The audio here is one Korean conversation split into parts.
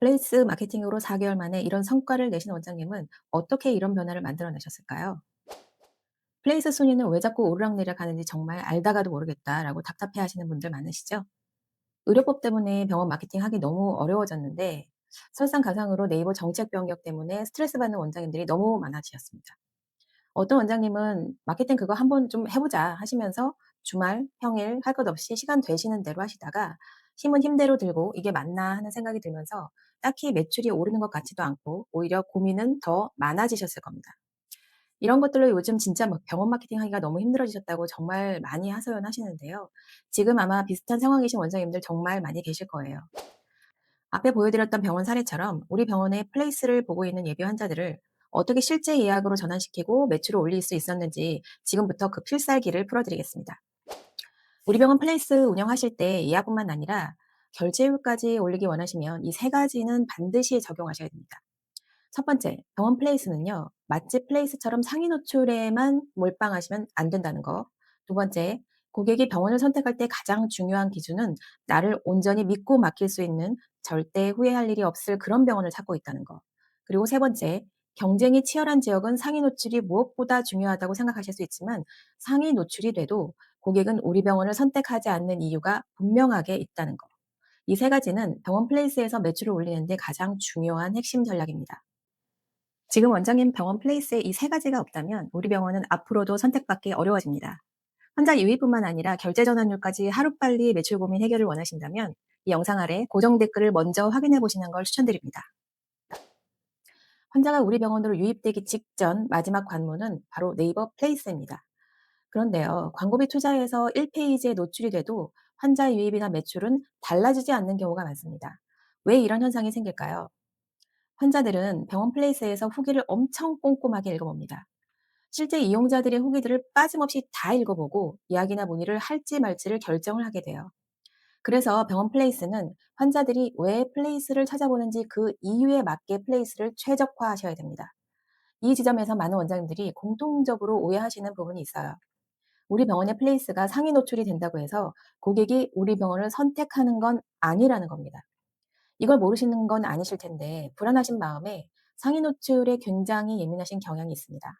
플레이스 마케팅으로 4개월 만에 이런 성과를 내신 원장님은 어떻게 이런 변화를 만들어내셨을까요? 플레이스 순위는 왜 자꾸 오르락내리락 하는지 정말 알다가도 모르겠다라고 답답해 하시는 분들 많으시죠? 의료법 때문에 병원 마케팅 하기 너무 어려워졌는데 설상가상으로 네이버 정책 변경 때문에 스트레스 받는 원장님들이 너무 많아지셨습니다. 어떤 원장님은 마케팅 그거 한번 좀 해보자 하시면서 주말, 평일 할 것 없이 시간 되시는 대로 하시다가 힘은 힘대로 들고 이게 맞나 하는 생각이 들면서 딱히 매출이 오르는 것 같지도 않고 오히려 고민은 더 많아지셨을 겁니다. 이런 것들로 요즘 진짜 막 병원 마케팅 하기가 너무 힘들어지셨다고 정말 많이 하소연하시는데요. 지금 아마 비슷한 상황이신 원장님들 정말 많이 계실 거예요. 앞에 보여드렸던 병원 사례처럼 우리 병원의 플레이스를 보고 있는 예비 환자들을 어떻게 실제 예약으로 전환시키고 매출을 올릴 수 있었는지 지금부터 그 필살기를 풀어드리겠습니다. 우리 병원 플레이스 운영하실 때 예약뿐만 아니라 결제율까지 올리기 원하시면 이 세 가지는 반드시 적용하셔야 됩니다. 첫 번째, 병원 플레이스는요, 맛집 플레이스처럼 상위 노출에만 몰빵하시면 안 된다는 거. 두 번째, 고객이 병원을 선택할 때 가장 중요한 기준은 나를 온전히 믿고 맡길 수 있는 절대 후회할 일이 없을 그런 병원을 찾고 있다는 거. 그리고 세 번째, 경쟁이 치열한 지역은 상위 노출이 무엇보다 중요하다고 생각하실 수 있지만 상위 노출이 돼도 고객은 우리 병원을 선택하지 않는 이유가 분명하게 있다는 거. 이 세 가지는 병원 플레이스에서 매출을 올리는 데 가장 중요한 핵심 전략입니다. 지금 원장님 병원 플레이스에 이 세 가지가 없다면 우리 병원은 앞으로도 선택받기 어려워집니다. 환자 유입뿐만 아니라 결제 전환율까지 하루빨리 매출 고민 해결을 원하신다면 이 영상 아래 고정 댓글을 먼저 확인해 보시는 걸 추천드립니다. 환자가 우리 병원으로 유입되기 직전 마지막 관문은 바로 네이버 플레이스입니다. 그런데요, 광고비 투자해서 1페이지에 노출이 돼도 환자 유입이나 매출은 달라지지 않는 경우가 많습니다. 왜 이런 현상이 생길까요? 환자들은 병원 플레이스에서 후기를 엄청 꼼꼼하게 읽어봅니다. 실제 이용자들의 후기들을 빠짐없이 다 읽어보고 예약이나 문의를 할지 말지를 결정을 하게 돼요. 그래서 병원 플레이스는 환자들이 왜 플레이스를 찾아보는지 그 이유에 맞게 플레이스를 최적화하셔야 됩니다. 이 지점에서 많은 원장님들이 공통적으로 오해하시는 부분이 있어요. 우리 병원의 플레이스가 상위 노출이 된다고 해서 고객이 우리 병원을 선택하는 건 아니라는 겁니다. 이걸 모르시는 건 아니실 텐데 불안하신 마음에 상위 노출에 굉장히 예민하신 경향이 있습니다.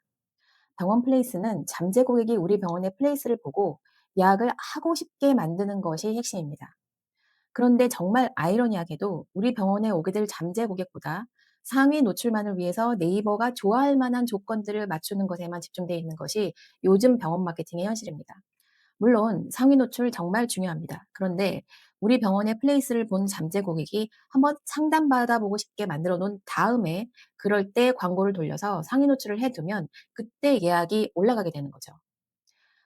병원 플레이스는 잠재 고객이 우리 병원의 플레이스를 보고 예약을 하고 싶게 만드는 것이 핵심입니다. 그런데 정말 아이러니하게도 우리 병원에 오게 될 잠재 고객보다 상위 노출만을 위해서 네이버가 좋아할 만한 조건들을 맞추는 것에만 집중되어 있는 것이 요즘 병원 마케팅의 현실입니다. 물론 상위 노출 정말 중요합니다. 그런데 우리 병원의 플레이스를 본 잠재 고객이 한번 상담받아 보고 싶게 만들어 놓은 다음에 그럴 때 광고를 돌려서 상위 노출을 해두면 그때 예약이 올라가게 되는 거죠.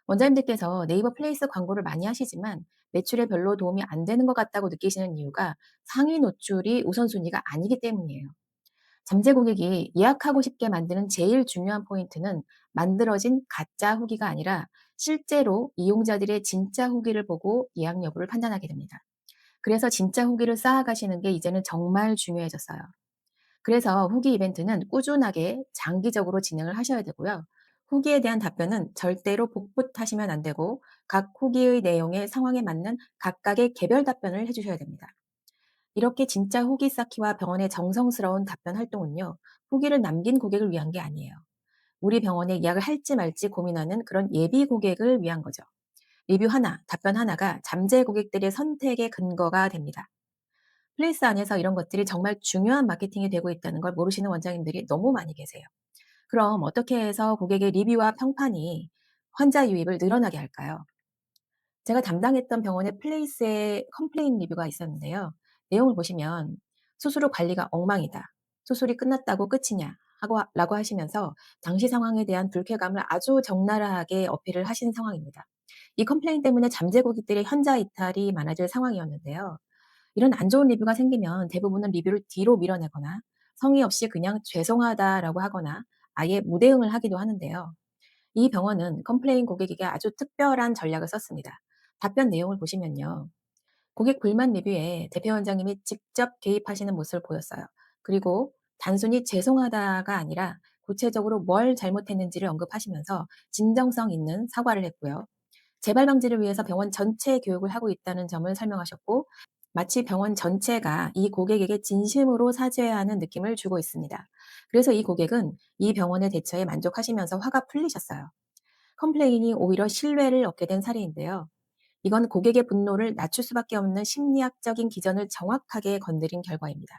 원장님들께서 네이버 플레이스 광고를 많이 하시지만 매출에 별로 도움이 안 되는 것 같다고 느끼시는 이유가 상위 노출이 우선순위가 아니기 때문이에요. 잠재 고객이 예약하고 싶게 만드는 제일 중요한 포인트는 만들어진 가짜 후기가 아니라 실제로 이용자들의 진짜 후기를 보고 예약 여부를 판단하게 됩니다. 그래서 진짜 후기를 쌓아가시는 게 이제는 정말 중요해졌어요. 그래서 후기 이벤트는 꾸준하게 장기적으로 진행을 하셔야 되고요. 후기에 대한 답변은 절대로 복붙하시면 안 되고 각 후기의 내용에 상황에 맞는 각각의 개별 답변을 해주셔야 됩니다. 이렇게 진짜 후기 쌓기와 병원의 정성스러운 답변 활동은요, 후기를 남긴 고객을 위한 게 아니에요. 우리 병원에 예약을 할지 말지 고민하는 그런 예비 고객을 위한 거죠. 리뷰 하나, 답변 하나가 잠재 고객들의 선택의 근거가 됩니다. 플레이스 안에서 이런 것들이 정말 중요한 마케팅이 되고 있다는 걸 모르시는 원장님들이 너무 많이 계세요. 그럼 어떻게 해서 고객의 리뷰와 평판이 환자 유입을 늘어나게 할까요? 제가 담당했던 병원의 플레이스에 컴플레인 리뷰가 있었는데요. 내용을 보시면 수술 후 관리가 엉망이다. 수술이 끝났다고 끝이냐? 라고 하시면서 당시 상황에 대한 불쾌감을 아주 적나라하게 어필을 하신 상황입니다. 이 컴플레인 때문에 잠재 고객들의 현자 이탈이 많아질 상황이었는데요. 이런 안 좋은 리뷰가 생기면 대부분은 리뷰를 뒤로 밀어내거나 성의 없이 그냥 죄송하다라고 하거나 아예 무대응을 하기도 하는데요. 이 병원은 컴플레인 고객에게 아주 특별한 전략을 썼습니다. 답변 내용을 보시면요. 고객 불만 리뷰에 대표 원장님이 직접 개입하시는 모습을 보였어요. 그리고 단순히 죄송하다가 아니라 구체적으로 뭘 잘못했는지를 언급하시면서 진정성 있는 사과를 했고요. 재발 방지를 위해서 병원 전체 교육을 하고 있다는 점을 설명하셨고 마치 병원 전체가 이 고객에게 진심으로 사죄해야 하는 느낌을 주고 있습니다. 그래서 이 고객은 이 병원의 대처에 만족하시면서 화가 풀리셨어요. 컴플레인이 오히려 신뢰를 얻게 된 사례인데요. 이건 고객의 분노를 낮출 수밖에 없는 심리학적인 기전을 정확하게 건드린 결과입니다.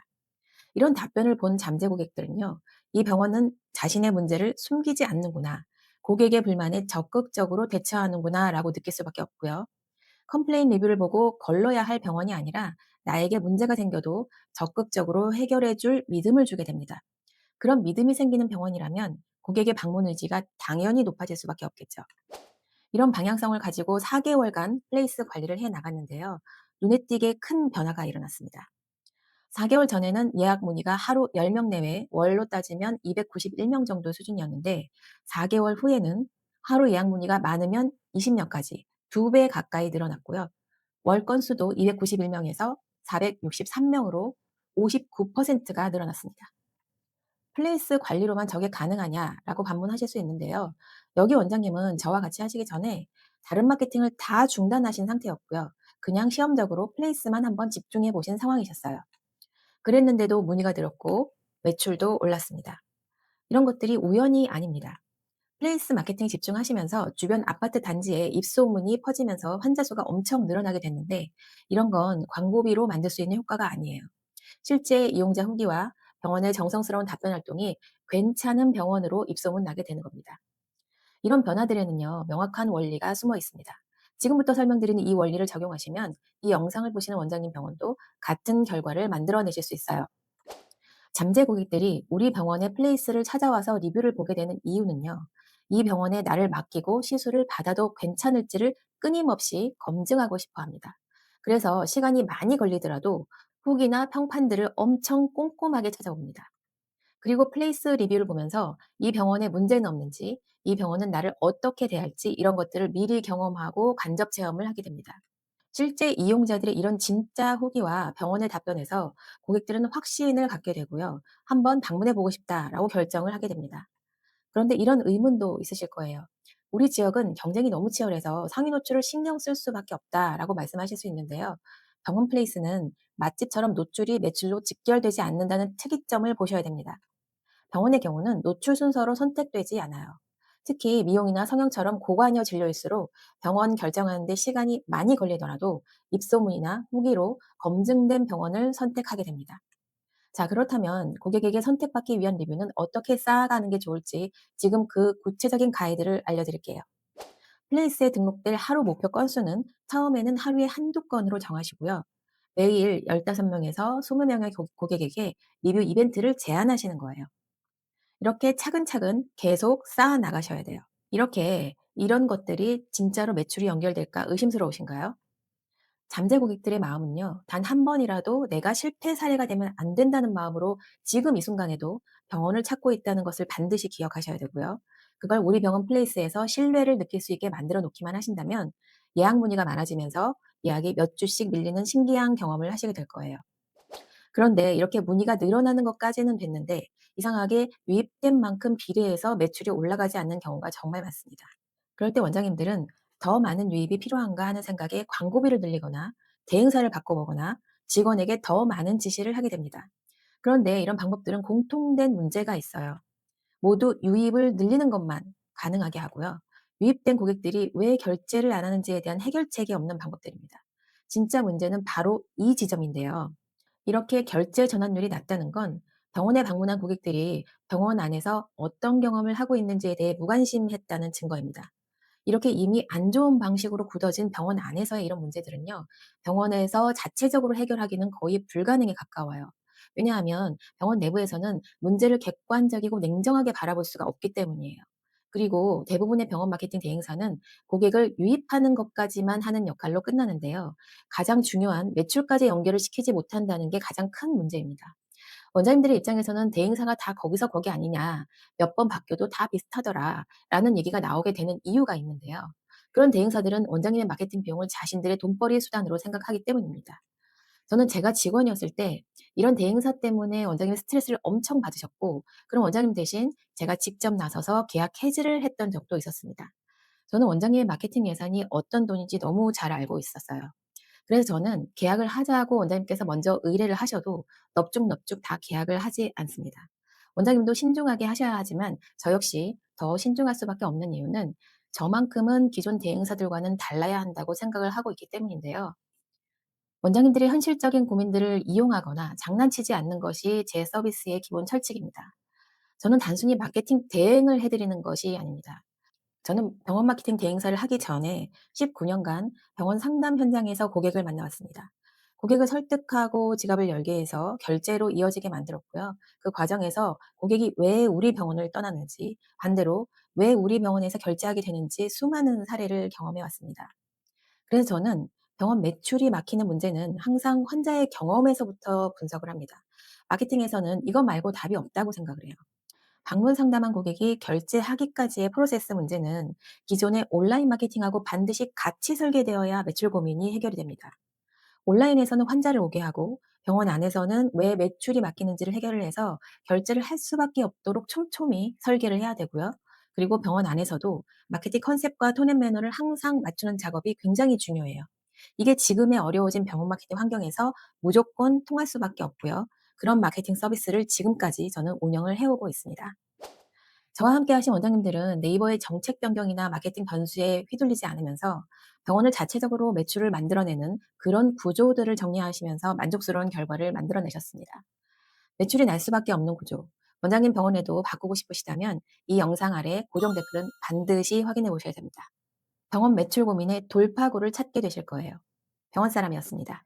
이런 답변을 본 잠재 고객들은요, 이 병원은 자신의 문제를 숨기지 않는구나, 고객의 불만에 적극적으로 대처하는구나 라고 느낄 수밖에 없고요. 컴플레인 리뷰를 보고 걸러야 할 병원이 아니라 나에게 문제가 생겨도 적극적으로 해결해 줄 믿음을 주게 됩니다. 그런 믿음이 생기는 병원이라면 고객의 방문 의지가 당연히 높아질 수밖에 없겠죠. 이런 방향성을 가지고 4개월간 플레이스 관리를 해 나갔는데요. 눈에 띄게 큰 변화가 일어났습니다. 4개월 전에는 예약 문의가 하루 10명 내외, 월로 따지면 291명 정도 수준이었는데 4개월 후에는 하루 예약 문의가 많으면 20명까지 2배 가까이 늘어났고요. 월 건수도 291명에서 463명으로 59%가 늘어났습니다. 플레이스 관리로만 저게 가능하냐라고 반문하실 수 있는데요. 여기 원장님은 저와 같이 하시기 전에 다른 마케팅을 다 중단하신 상태였고요. 그냥 시험적으로 플레이스만 한번 집중해 보신 상황이셨어요. 그랬는데도 문의가 늘었고 매출도 올랐습니다. 이런 것들이 우연이 아닙니다. 플레이스 마케팅 집중하시면서 주변 아파트 단지에 입소문이 퍼지면서 환자 수가 엄청 늘어나게 됐는데 이런 건 광고비로 만들 수 있는 효과가 아니에요. 실제 이용자 후기와 병원의 정성스러운 답변 활동이 괜찮은 병원으로 입소문 나게 되는 겁니다. 이런 변화들에는요, 명확한 원리가 숨어 있습니다. 지금부터 설명드리는 이 원리를 적용하시면 이 영상을 보시는 원장님 병원도 같은 결과를 만들어내실 수 있어요. 잠재 고객들이 우리 병원의 플레이스를 찾아와서 리뷰를 보게 되는 이유는요. 이 병원에 나를 맡기고 시술을 받아도 괜찮을지를 끊임없이 검증하고 싶어 합니다. 그래서 시간이 많이 걸리더라도 후기나 평판들을 엄청 꼼꼼하게 찾아옵니다. 그리고 플레이스 리뷰를 보면서 이 병원에 문제는 없는지, 이 병원은 나를 어떻게 대할지 이런 것들을 미리 경험하고 간접 체험을 하게 됩니다. 실제 이용자들의 이런 진짜 후기와 병원의 답변에서 고객들은 확신을 갖게 되고요. 한번 방문해 보고 싶다라고 결정을 하게 됩니다. 그런데 이런 의문도 있으실 거예요. 우리 지역은 경쟁이 너무 치열해서 상위 노출을 신경 쓸 수밖에 없다라고 말씀하실 수 있는데요. 병원 플레이스는 맛집처럼 노출이 매출로 직결되지 않는다는 특이점을 보셔야 됩니다. 병원의 경우는 노출 순서로 선택되지 않아요. 특히 미용이나 성형처럼 고관여 진료일수록 병원 결정하는 데 시간이 많이 걸리더라도 입소문이나 후기로 검증된 병원을 선택하게 됩니다. 자, 그렇다면 고객에게 선택받기 위한 리뷰는 어떻게 쌓아가는 게 좋을지 지금 그 구체적인 가이드를 알려드릴게요. 플레이스에 등록될 하루 목표 건수는 처음에는 하루에 한두 건으로 정하시고요. 매일 15명에서 20명의 고객에게 리뷰 이벤트를 제안하시는 거예요. 이렇게 차근차근 계속 쌓아 나가셔야 돼요. 이렇게 이런 것들이 진짜로 매출이 연결될까 의심스러우신가요? 잠재 고객들의 마음은요, 단 한 번이라도 내가 실패 사례가 되면 안 된다는 마음으로 지금 이 순간에도 병원을 찾고 있다는 것을 반드시 기억하셔야 되고요. 그걸 우리 병원 플레이스에서 신뢰를 느낄 수 있게 만들어 놓기만 하신다면 예약 문의가 많아지면서 예약이 몇 주씩 밀리는 신기한 경험을 하시게 될 거예요. 그런데 이렇게 문의가 늘어나는 것까지는 됐는데 이상하게 유입된 만큼 비례해서 매출이 올라가지 않는 경우가 정말 많습니다. 그럴 때 원장님들은 더 많은 유입이 필요한가 하는 생각에 광고비를 늘리거나 대행사를 바꿔보거나 직원에게 더 많은 지시를 하게 됩니다. 그런데 이런 방법들은 공통된 문제가 있어요. 모두 유입을 늘리는 것만 가능하게 하고요. 유입된 고객들이 왜 결제를 안 하는지에 대한 해결책이 없는 방법들입니다. 진짜 문제는 바로 이 지점인데요. 이렇게 결제 전환율이 낮다는 건 병원에 방문한 고객들이 병원 안에서 어떤 경험을 하고 있는지에 대해 무관심했다는 증거입니다. 이렇게 이미 안 좋은 방식으로 굳어진 병원 안에서의 이런 문제들은요, 병원에서 자체적으로 해결하기는 거의 불가능에 가까워요. 왜냐하면 병원 내부에서는 문제를 객관적이고 냉정하게 바라볼 수가 없기 때문이에요. 그리고 대부분의 병원 마케팅 대행사는 고객을 유입하는 것까지만 하는 역할로 끝나는데요. 가장 중요한 매출까지 연결을 시키지 못한다는 게 가장 큰 문제입니다. 원장님들의 입장에서는 대행사가 다 거기서 거기 아니냐, 몇 번 바뀌어도 다 비슷하더라, 라는 얘기가 나오게 되는 이유가 있는데요. 그런 대행사들은 원장님의 마케팅 비용을 자신들의 돈벌이 수단으로 생각하기 때문입니다. 저는 제가 직원이었을 때 이런 대행사 때문에 원장님의 스트레스를 엄청 받으셨고, 그런 원장님 대신 제가 직접 나서서 계약 해지를 했던 적도 있었습니다. 저는 원장님의 마케팅 예산이 어떤 돈인지 너무 잘 알고 있었어요. 그래서 저는 계약을 하자고 원장님께서 먼저 의뢰를 하셔도 넙죽넙죽 다 계약을 하지 않습니다. 원장님도 신중하게 하셔야 하지만 저 역시 더 신중할 수밖에 없는 이유는 저만큼은 기존 대행사들과는 달라야 한다고 생각을 하고 있기 때문인데요. 원장님들의 현실적인 고민들을 이용하거나 장난치지 않는 것이 제 서비스의 기본 철칙입니다. 저는 단순히 마케팅 대행을 해드리는 것이 아닙니다. 저는 병원 마케팅 대행사를 하기 전에 19년간 병원 상담 현장에서 고객을 만나왔습니다. 고객을 설득하고 지갑을 열게 해서 결제로 이어지게 만들었고요. 그 과정에서 고객이 왜 우리 병원을 떠나는지, 반대로 왜 우리 병원에서 결제하게 되는지 수많은 사례를 경험해 왔습니다. 그래서 저는 병원 매출이 막히는 문제는 항상 환자의 경험에서부터 분석을 합니다. 마케팅에서는 이것 말고 답이 없다고 생각을 해요. 방문 상담한 고객이 결제하기까지의 프로세스 문제는 기존의 온라인 마케팅하고 반드시 같이 설계되어야 매출 고민이 해결이 됩니다. 온라인에서는 환자를 오게 하고 병원 안에서는 왜 매출이 막히는지를 해결을 해서 결제를 할 수밖에 없도록 촘촘히 설계를 해야 되고요. 그리고 병원 안에서도 마케팅 컨셉과 톤앤 매너를 항상 맞추는 작업이 굉장히 중요해요. 이게 지금의 어려워진 병원 마케팅 환경에서 무조건 통할 수밖에 없고요. 그런 마케팅 서비스를 지금까지 저는 운영을 해오고 있습니다. 저와 함께 하신 원장님들은 네이버의 정책 변경이나 마케팅 변수에 휘둘리지 않으면서 병원을 자체적으로 매출을 만들어내는 그런 구조들을 정리하시면서 만족스러운 결과를 만들어내셨습니다. 매출이 날 수밖에 없는 구조. 원장님 병원에도 바꾸고 싶으시다면 이 영상 아래 고정 댓글은 반드시 확인해 보셔야 됩니다. 병원 매출 고민의 돌파구를 찾게 되실 거예요. 병원 사람이었습니다.